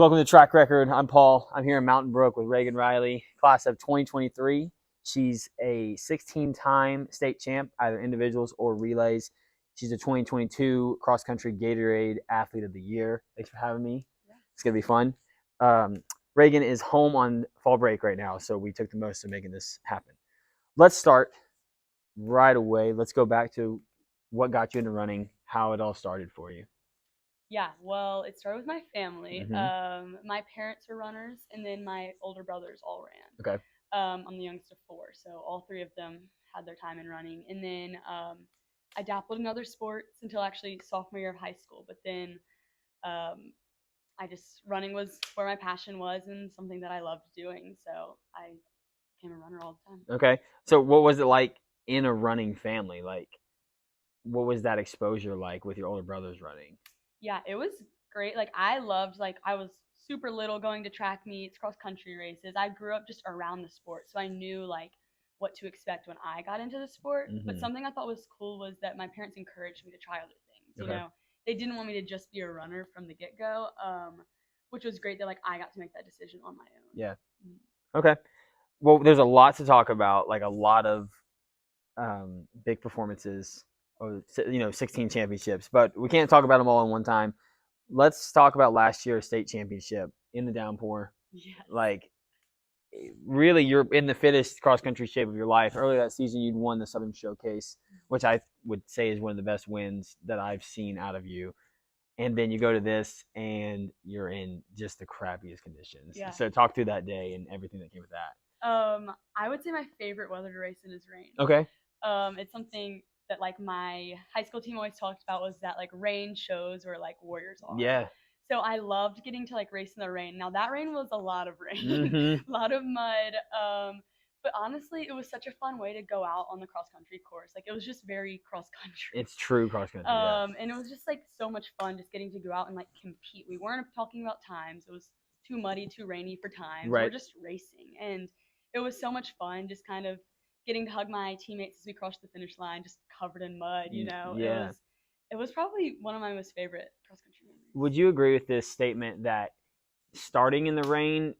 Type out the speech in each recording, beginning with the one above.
Welcome to Track Record. I'm Paul. I'm here in Mountain Brook with Reagan Riley, class of 2023. She's a 16-time state champ, either individuals or relays. She's a 2022 cross-country Gatorade Athlete of the Year. Thanks for having me. Yeah. It's going to be fun. Reagan is home on fall break right now, so we took the most of making this happen. Let's start right away. Let's go back to what got you into running, how it all started for you. Yeah, well, it started with my family. Mm-hmm. My parents were runners, and then my older brothers all ran. Okay. I'm the youngest of four, so all three of them had their time in running. And then I dabbled in other sports until actually sophomore year of high school. But then running was where my passion was and something that I loved doing. So I became a runner all the time. Okay. So what was it like in a running family? Like, what was that exposure like with your older brothers running? Yeah, it was great. I was super little going to track meets, cross country races. I grew up just around the sport, so I knew what to expect when I got into the sport. Mm-hmm. But something I thought was cool was that my parents encouraged me to try other things. Okay. You know, they didn't want me to just be a runner from the get go, which was great that I got to make that decision on my own. Yeah. Okay. Well, there's a lot to talk about, like a lot of big performances, or 16 championships, but we can't talk about them all in one time. Let's talk about last year's state championship in the downpour. Yes. Like, really, you're in the fittest cross country shape of your life. Earlier that season, you'd won the Southern Showcase, which I would say is one of the best wins that I've seen out of you. And then you go to this, and you're in just the crappiest conditions. Yeah. So talk through that day and everything that came with that. I would say my favorite weather to race in is rain. Okay. It's something that my high school team always talked about, was that rain shows where warriors are. Yeah. So I loved getting to race in the rain. Now that rain was a lot of rain, Mm-hmm. a lot of mud. But honestly, it was such a fun way to go out on the cross country course. It was just very cross country. It's true cross country. Yeah. And it was just so much fun just getting to go out and compete. We weren't talking about times. It was too muddy, too rainy for times. Right. We're just racing, and it was so much fun just kind of getting to hug my teammates as we crossed the finish line, just covered in mud. Yeah. It was probably one of my most favorite cross country memories. Would you agree with this statement that starting in the rain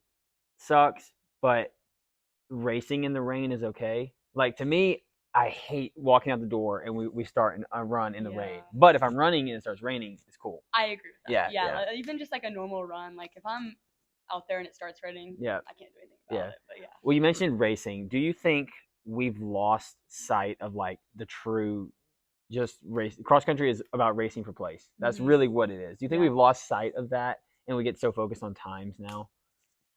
sucks, but racing in the rain is okay? Like, to me, I hate walking out the door and we start a run in the rain. But if I'm running and it starts raining, it's cool. I agree with that. Yeah. Even just a normal run. If I'm out there and it starts raining, I can't do anything about it. But yeah. Well, you mentioned racing. Do you think we've lost sight of the true just race? Cross country is about racing for place. That's really what it is. Do you think we've lost sight of that and we get so focused on times now?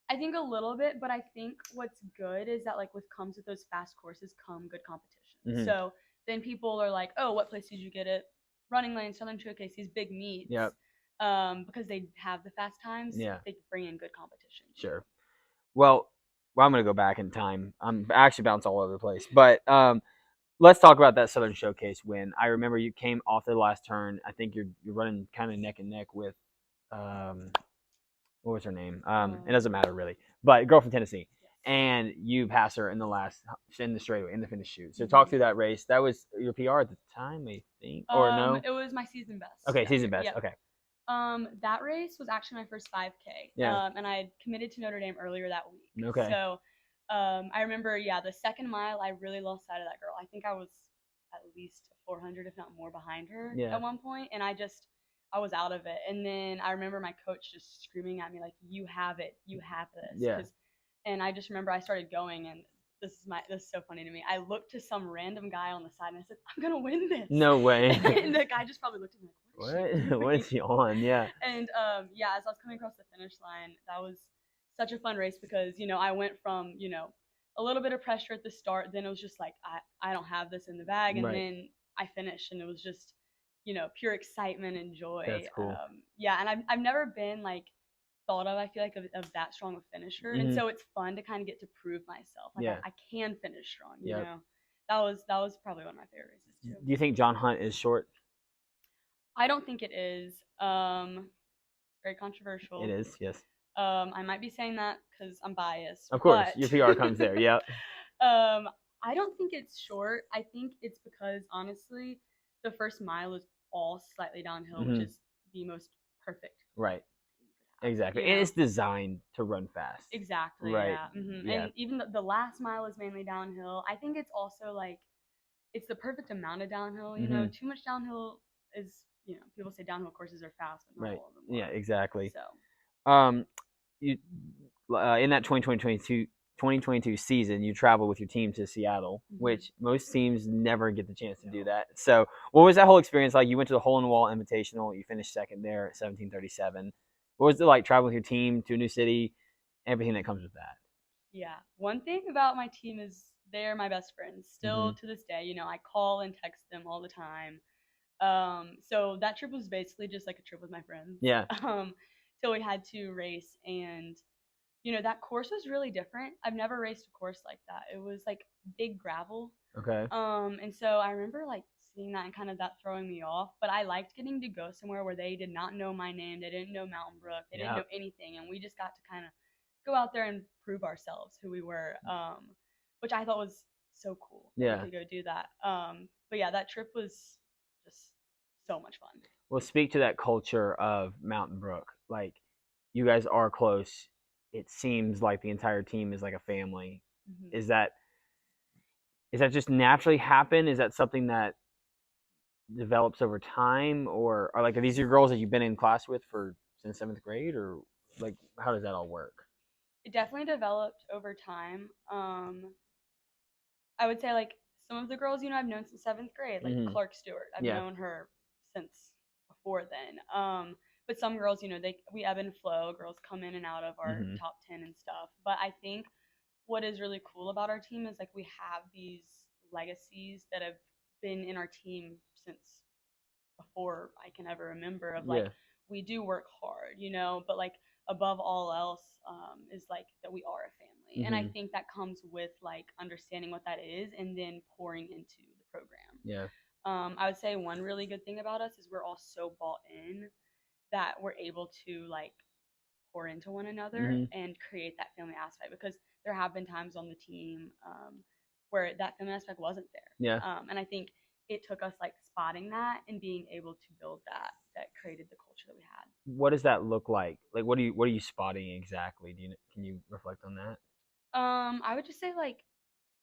I think a little bit, but I think what's good is that comes with those fast courses come good competition. Mm-hmm. So then people are like, oh, what place did you get it? Running Lane, Southern Showcase, these big meets. Yep. Because they have the fast times. Yeah. They bring in good competition. Sure. Well, I'm going to go back in time. I'm actually bounced all over the place. But let's talk about that Southern Showcase win. I remember you came off the last turn. I think you're running kind of neck and neck with, what was her name? It doesn't matter really. But a girl from Tennessee. And you pass her in the straightaway, in the finish chute. So talk through that race. That was your PR at the time, I think, or no? It was my season best. Okay, season best. Yep. Okay. That race was actually my first 5K. Yeah. And I had committed to Notre Dame earlier that week. Okay. So, I remember, the second mile, I really lost sight of that girl. I think I was at least 400, if not more, behind her at one point, and I was out of it. And then I remember my coach just screaming at me "You have it, you have this." Yeah. And I just remember I started going, and this is so funny to me. I looked to some random guy on the side and I said, "I'm gonna win this." No way. And the guy just probably looked at me what is he on? Yeah. And as I was coming across the finish line, that was such a fun race because I went from a little bit of pressure at the start, then it was just I don't have this in the bag, and then I finished, and it was just pure excitement and joy. That's cool. And I've never been thought of, I feel of that strong a finisher. Mm-hmm. And so it's fun to kind of get to prove myself. I can finish strong, you know. That was probably one of my favorite races too. Do you think John Hunt is short? I don't think it is. Very controversial. It is, yes. I might be saying that because I'm biased. Of course, your PR comes there, yeah. I don't think it's short. I think it's because, honestly, the first mile is all slightly downhill, which is the most perfect. Right. Exactly. You And know? it's designed to run fast. Exactly. Right. Yeah. Yeah. And even the last mile is mainly downhill. I think it's also like it's the perfect amount of downhill. You know, too much downhill is people say downhill courses are fast, but not Right. all of them Yeah, are. exactly. So Um, you in that 2022 season, you traveled with your team to Seattle, which most teams never get the chance to do that. So, what was that whole experience like? You went to the Hole in the Wall Invitational. You finished second there at 17:37. What was it like traveling with your team to a new city? Everything that comes with that. yeah, one thing about my team is they're my best friends still to this day. You know, I call and text them all the time. So that trip was basically just like a trip with my friends. Yeah. Till we had to race, and that course was really different. I've never raced a course like that. It was like big gravel. Okay. And so I remember like seeing that and kind of that throwing me off. But I liked getting to go somewhere where they did not know my name. They didn't know Mountain Brook. They didn't know anything, and we just got to kind of go out there and prove ourselves who we were. Which I thought was so cool. Yeah. We could go do that. But yeah, that trip was just so much fun. Well, speak to that culture of Mountain Brook. Like, you guys are close. It seems like the entire team is like a family. Is that just naturally happen? Is that something that develops over time, or like are these your girls that you've been in class with for since 7th grade, or like how does that all work? It definitely developed over time. I would say like some of the girls, I've known since 7th grade, like Clark Stewart. I've known her since before then. But some girls, we ebb and flow. Girls come in and out of our top 10 and stuff. But I think what is really cool about our team is like we have these legacies that have been in our team since before I can ever remember of like we do work hard, but like above all else is like that we are a family. And I think that comes with like understanding what that is and then pouring into the program. Yeah. I would say one really good thing about us is we're all so bought in that we're able to like pour into one another and create that family aspect, because there have been times on the team where that family aspect wasn't there. Yeah. And I think it took us like spotting that and being able to build that created the culture that we had. What does that look like? Like, what are you spotting exactly? Can you reflect on that? I would just say like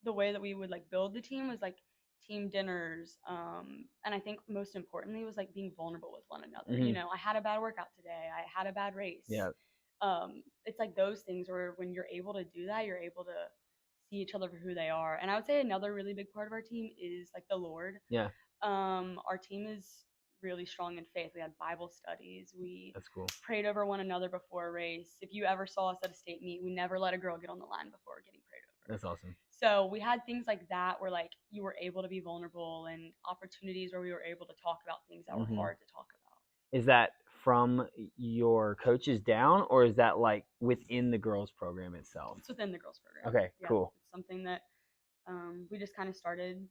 the way that we would like build the team was like team dinners, and I think most importantly was like being vulnerable with one another. I had a bad workout today, I had a bad race. It's like those things where when you're able to do that, you're able to see each other for who they are. And I would say another really big part of our team is like the Lord. Our team is really strong in faith. We had Bible studies. That's cool. Prayed over one another before a race. If you ever saw us at a state meet, we never let a girl get on the line before getting prayed over. That's awesome. So we had things like that where like you were able to be vulnerable, and opportunities where we were able to talk about things that were hard to talk about. Is that from your coaches down, or is that like within the girls program itself? It's within the girls program. Okay, cool. It's something that we just kind of started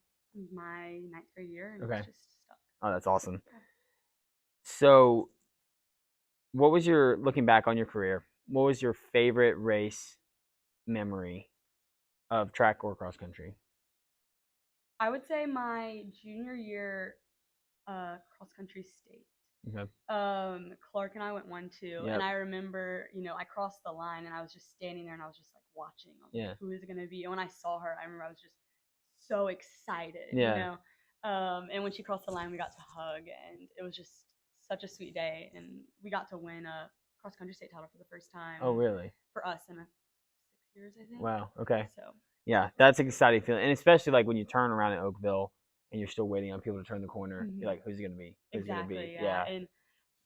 my 9th grade year, and it's just stuck. Oh, that's awesome. So, what was looking back on your career, what was your favorite race memory of track or cross country? I would say my junior year cross country state. Okay. Clark and I went 1-2, and I remember, I crossed the line and I was just standing there and I was just like watching. I was like, who is it gonna be? And when I saw her, I remember I was just so excited. And when she crossed the line, we got to hug, and it was just such a sweet day. And we got to win a cross country state title for the first time. Oh, really? For us in 6 years, I think. Wow. Okay. So. Yeah, that's an exciting feeling, and especially like when you turn around in Oakville and you're still waiting on people to turn the corner. You're like, who's it gonna be? Who's exactly. Gonna be? Yeah. And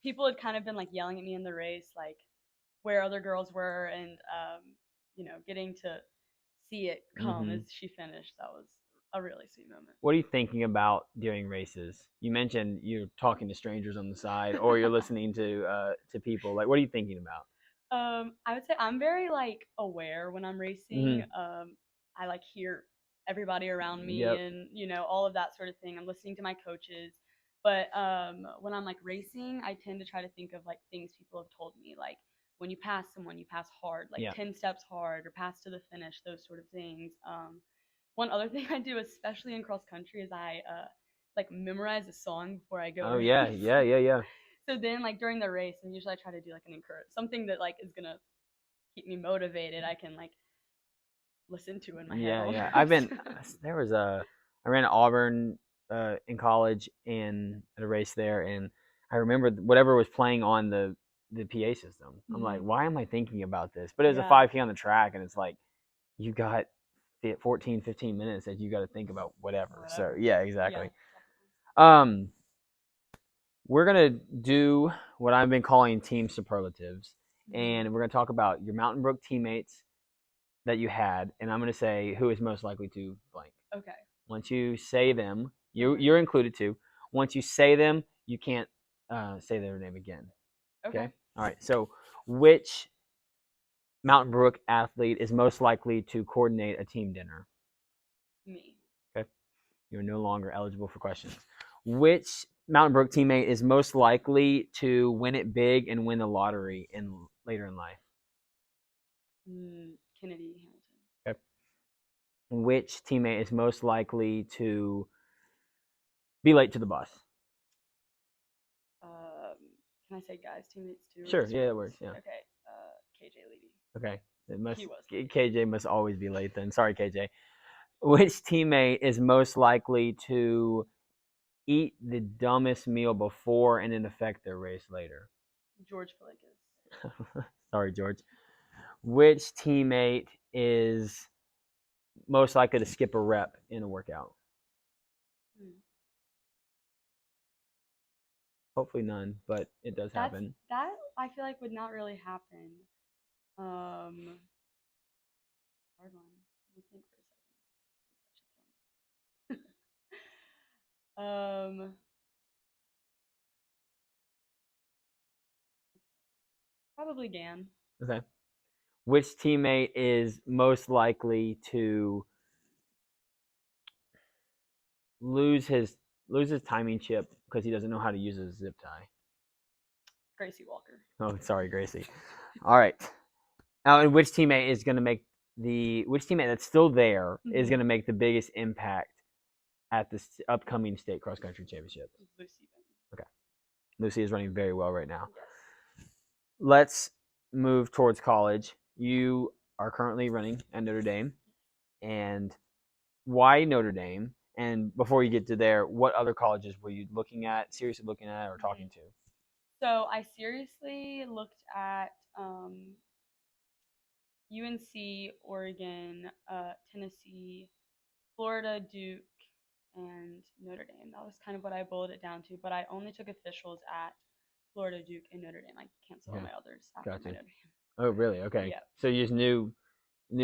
people had kind of been like yelling at me in the race, like where other girls were, and getting to see it come as she finished. That was a really sweet moment. What are you thinking about during races? You mentioned you're talking to strangers on the side, or you're listening to people. Like, what are you thinking about? I would say I'm very like aware when I'm racing. I like hear everybody around me and all of that sort of thing. I'm listening to my coaches. But when I'm like racing, I tend to try to think of like things people have told me, like when you pass someone, you pass hard, like 10 steps hard, or pass to the finish, those sort of things. One other thing I do, especially in cross country, is I like memorize a song before I go. Oh, yeah. So then, like during the race, and usually I try to do like an encourage something that like is gonna keep me motivated. I can like listen to in my head. Yeah. I've been I ran at Auburn in college and at a race there, and I remember whatever was playing on the PA system. I'm like, why am I thinking about this? But it was a 5K on the track, and it's like you got 14, 15 minutes that you got to think about whatever. So yeah, exactly. We're gonna do what I've been calling team superlatives, and we're gonna talk about your Mountain Brook teammates that you had, and I'm gonna say who is most likely to blank. Okay. Once you say them, you're included too. Once you say them, you can't say their name again. Okay. All right. So, which Mountain Brook athlete is most likely to coordinate a team dinner? Me. Okay. You're no longer eligible for questions. Which Mountain Brook teammate is most likely to win it big and win the lottery later in life? Kennedy Hamilton. Okay. Which teammate is most likely to be late to the bus? Can I say guys teammates too? Sure. Yeah, that works. Yeah. Okay. KJ Levy. Okay. He was. KJ must always be late then. Sorry, KJ. Which teammate is most likely to eat the dumbest meal before and then affect their race later? George Pilikis. Sorry, George. Which teammate is most likely to skip a rep in a workout? Hopefully none, but it does happen. That I feel like would not really happen. Hard one. Let me think for a second. Probably Gan. Okay. Which teammate is most likely to lose his timing chip because he doesn't know how to use a zip tie? Gracie Walker. Oh, sorry, Gracie. All right. Now, and which teammate is going to make which teammate that's still there is going to make the biggest impact at this upcoming state cross country championship? Lucy. Okay. Lucy is running very well right now. Yes. Let's move towards college. You are currently running at Notre Dame, and why Notre Dame? And before you get to there, what other colleges were you seriously looking at, or talking to? So I seriously looked at UNC, Oregon, Tennessee, Florida, Duke, and Notre Dame. That was kind of what I boiled it down to. But I only took officials at Florida, Duke, and Notre Dame. I canceled all my others after my Notre Dame. Oh, really? Okay. Yeah. So you just knew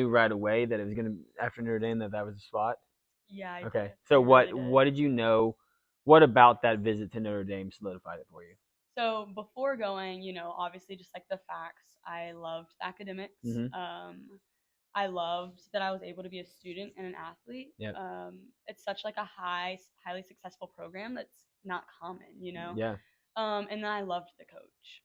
right away that it was gonna after Notre Dame that was the spot. Yeah. I okay. Did. So what did you know? What about that visit to Notre Dame solidified it for you? So before going, obviously just like the facts, I loved the academics. I loved that I was able to be a student and an athlete. Yep. It's such like a highly successful program that's not common, Yeah. And then I loved the coach,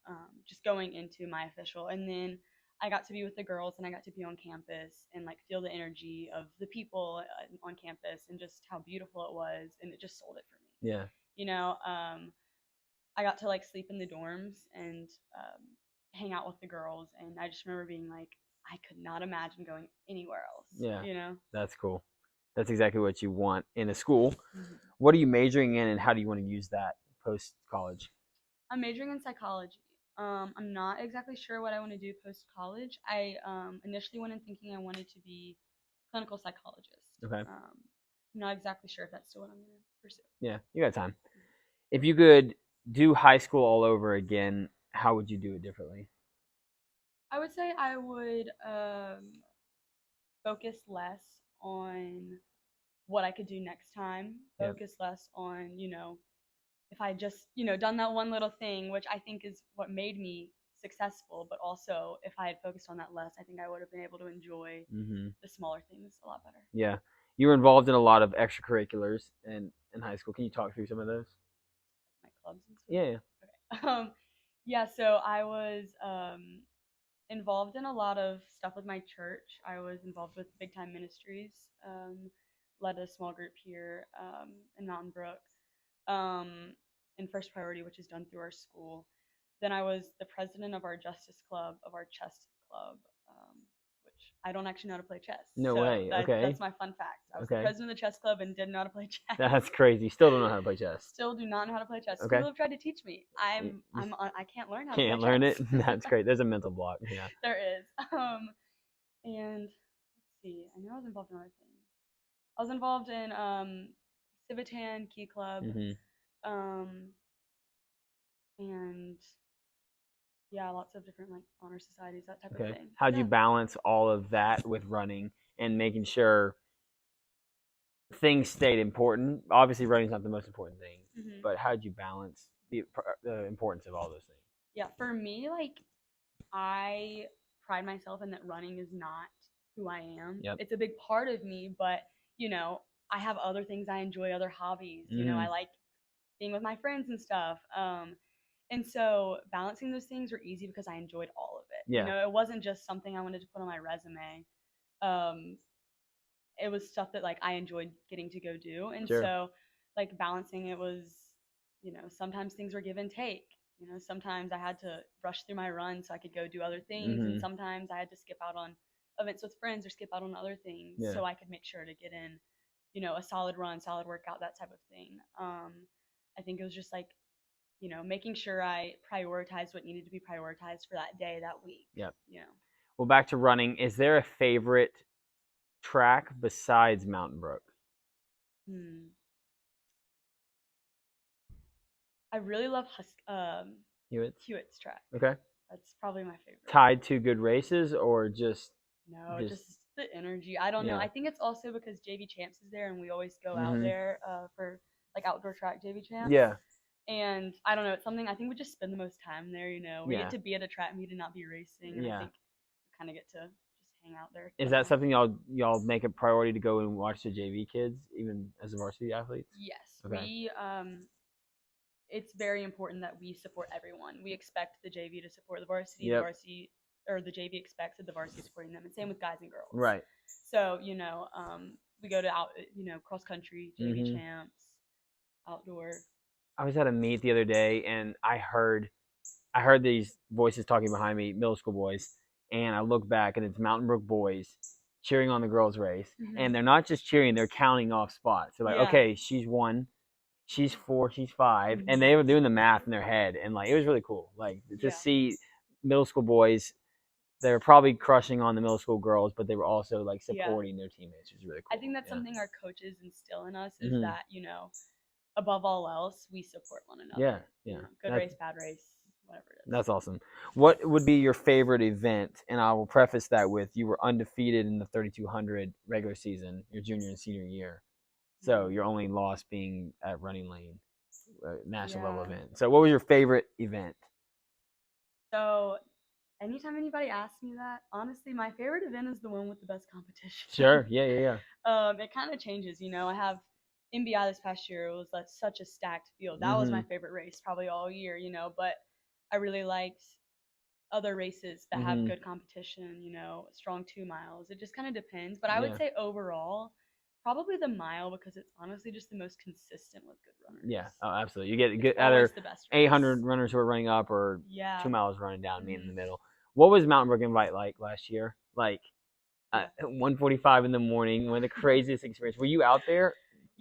just going into my official. And then I got to be with the girls and I got to be on campus and like feel the energy of the people on campus and just how beautiful it was. And it just sold it for me. Yeah. I got to like sleep in the dorms and hang out with the girls. And I just remember being like, I could not imagine going anywhere else. Yeah. That's cool. That's exactly what you want in a school. What are you majoring in and how do you want to use that post-college? I'm majoring in psychology. I'm not exactly sure what I want to do post-college. I initially went in thinking I wanted to be a clinical psychologist. Okay. I'm not exactly sure if that's still what I'm going to pursue. Yeah, you got time. If you could do high school all over again, how would you do it differently? I would say I would focus less on what I could do next time. Focus less on, if I just, done that one little thing, which I think is what made me successful. But also, if I had focused on that less, I think I would have been able to enjoy the smaller things a lot better. Yeah. You were involved in a lot of extracurriculars in high school. Can you talk through some of those? My clubs and stuff? Yeah. Okay. Yeah, so I was involved in a lot of stuff with my church. I was involved with Big Time Ministries, led a small group here in Mountain Brook. in first priority, which is done through our school. Then I was the president of our justice club, of our chess club, which I don't actually know how to play chess. No So way. Okay. that's my fun fact. I was the Okay. president of the chess club and didn't know how to play chess. That's crazy. Still don't know how to play chess. Still do not know how to play chess. Okay. People have tried to teach me. I can't learn how to play chess. Can't learn it? That's great. There's a mental block. Yeah. There is. And let's see. I know I was involved in other things. I was involved in Civitan Key Club. And yeah, lots of different like honor societies, that type of thing. How'd you balance all of that with running and making sure things stayed important? Obviously, running's not the most important thing, but how'd you balance the importance of all those things? Yeah, for me, like, I pride myself in that running is not who I am. Yep. It's a big part of me, but, you know, I have other things I enjoy, other hobbies. You know, I like being with my friends and stuff. And so balancing those things were easy because I enjoyed all of it. Yeah. You know, it wasn't just something I wanted to put on my resume. It was stuff that like I enjoyed getting to go do. And so like balancing it was, you know, sometimes things were give and take. You know, sometimes I had to rush through my run so I could go do other things. And sometimes I had to skip out on events with friends or skip out on other things so I could make sure to get in, you know, a solid run, solid workout, that type of thing. I think it was just like, you know, making sure I prioritized what needed to be prioritized for that day, that week. Yep. You know. Well, back to running. Is there a favorite track besides Mountain Brook? I really love Hewitt's track. Okay. That's probably my favorite. Tied to good races or just? No, just the energy. I don't know. I think it's also because JV Champs is there and we always go out there for like outdoor track JV Champs. Yeah. And I don't know, it's something I think we just spend the most time there, you know. We get to be at a track meet and not be racing. And I think we kind of get to just hang out there. Is that something y'all make a priority to go and watch the JV kids, even as the varsity athletes? Yes. Okay. We it's very important that we support everyone. We expect the JV to support the varsity, the varsity or the JV expects the varsity supporting them, and same with guys and girls. Right. So, you know, we go to cross country, JV champs, outdoor. I was at a meet the other day and I heard these voices talking behind me, middle school boys, and I look back and it's Mountain Brook boys cheering on the girls' race. And they're not just cheering, they're counting off spots. They're like, okay, she's 1, she's 4, she's 5. And they were doing the math in their head. And like, it was really cool. Like to see middle school boys, they were probably crushing on the middle school girls, but they were also like supporting their teammates, which is really cool. I think that's something our coaches instill in us is that, you know, above all else, we support one another. Yeah. You know, good race, bad race, whatever it is. That's awesome. What would be your favorite event? And I will preface that with you were undefeated in the 3200 regular season, your junior and senior year. So your only loss being at Running Lane, national level event. So what was your favorite event? So anytime anybody asks me that, honestly, my favorite event is the one with the best competition. Sure. Yeah. It kind of changes, you know. I have MBI this past year. It was like such a stacked field. That was my favorite race probably all year, you know, but I really liked other races that have good competition, you know, strong 2 miles. It just kind of depends. But I would say overall, probably the mile because it's honestly just the most consistent with good runners. Yeah, oh, absolutely. You get good either 800 runners who are running up or 2 miles running down, me in the middle. What was Mountain Brook Invite like last year? Like 1:45 in the morning, one of the craziest experiences. Were you out there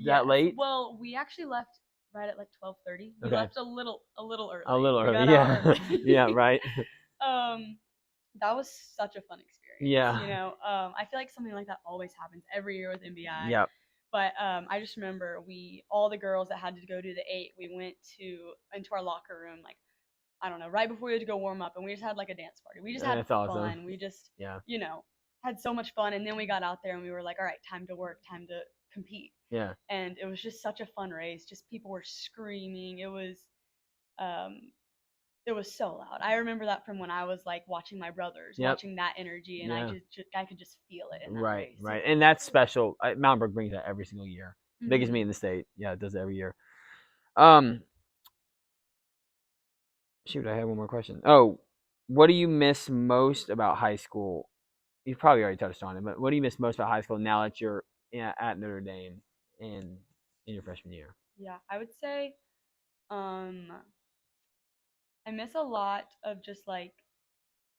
that late? Well, we actually left right at like 12:30. We left a little early. A little early, yeah. Yeah, right. That was such a fun experience. Yeah. You know, I feel like something like that always happens every year with MBI. Yep. But I just remember all the girls that had to go do the 8, we went into our locker room, like, I don't know, right before we had to go warm up, and we just had like a dance party. We just had fun. Awesome. We just, you know, had so much fun. And then we got out there and we were like, all right, time to work, time to compete. Yeah. And it was just such a fun race. Just people were screaming. It was so loud. I remember that from when I was like watching my brothers, watching that energy, and I could just feel it in that race. Right. And that's special. Mountain Brook brings that every single year. Biggest meet in the state. Yeah, it does it every year. Shoot, I had one more question. Oh, what do you miss most about high school? You've probably already touched on it, but what do you miss most about high school now that you're at Notre Dame and in your freshman year? Yeah, I would say I miss a lot of just like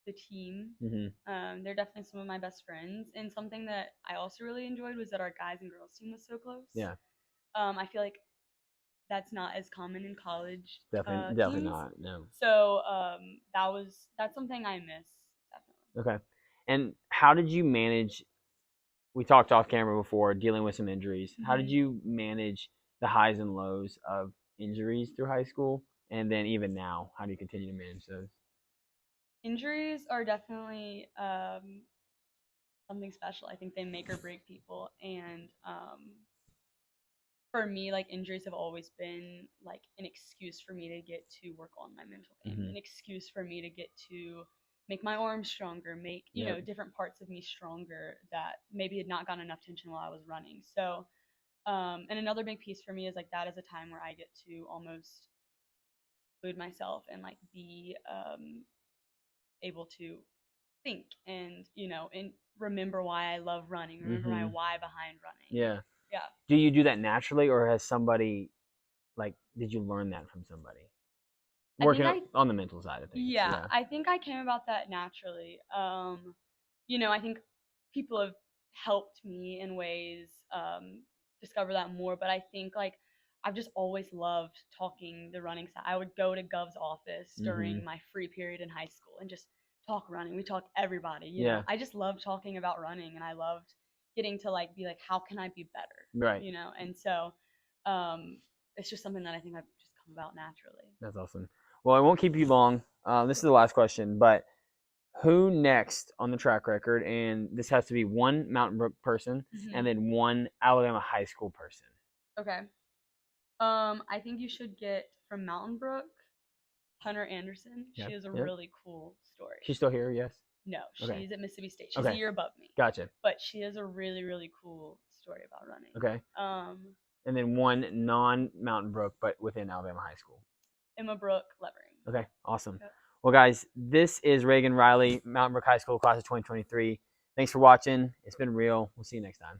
the team. They're definitely some of my best friends. And something that I also really enjoyed was that our guys and girls team was so close. Yeah. I feel like that's not as common in college. Definitely teams. not. No. So that's something I miss definitely. Okay. And how did you manage? We talked off camera before dealing with some injuries. How did you manage the highs and lows of injuries through high school, and then even now? How do you continue to manage those? Injuries are definitely something special. I think they make or break people, and for me, like injuries have always been like an excuse for me to get to work on my mental game, an excuse for me to get to make my arms stronger, make different parts of me stronger that maybe had not gotten enough attention while I was running. So, and another big piece for me is like that is a time where I get to almost include myself and like be able to think and and remember why I love running, remember my why behind running. Yeah. Yeah. Do you do that naturally, or has somebody did you learn that from somebody? Working on the mental side of things. Yeah, I think I came about that naturally. I think people have helped me in ways discover that more, but I think like I've just always loved talking the running side. I would go to Gov's office during my free period in high school and just talk running. We talk everybody, Yeah. I just loved talking about running, and I loved getting to like be like, how can I be better? Right. And so it's just something that I think I've just come about naturally. That's awesome. Well, I won't keep you long. This is the last question, but who next on the track record? And this has to be one Mountain Brook person and then one Alabama high school person. Okay. I think you should get from Mountain Brook, Hunter Anderson. She has a really cool story. She's still here, yes? No, she's at Mississippi State. She's a year above me. Gotcha. But she has a really, really cool story about running. Okay. And then one non-Mountain Brook, but within Alabama high school. Emma Brooke Levering. Okay, awesome. Yep. Well, guys, this is Reagan Riley, Mountain Brook High School, class of 2023. Thanks for watching. It's been real. We'll see you next time.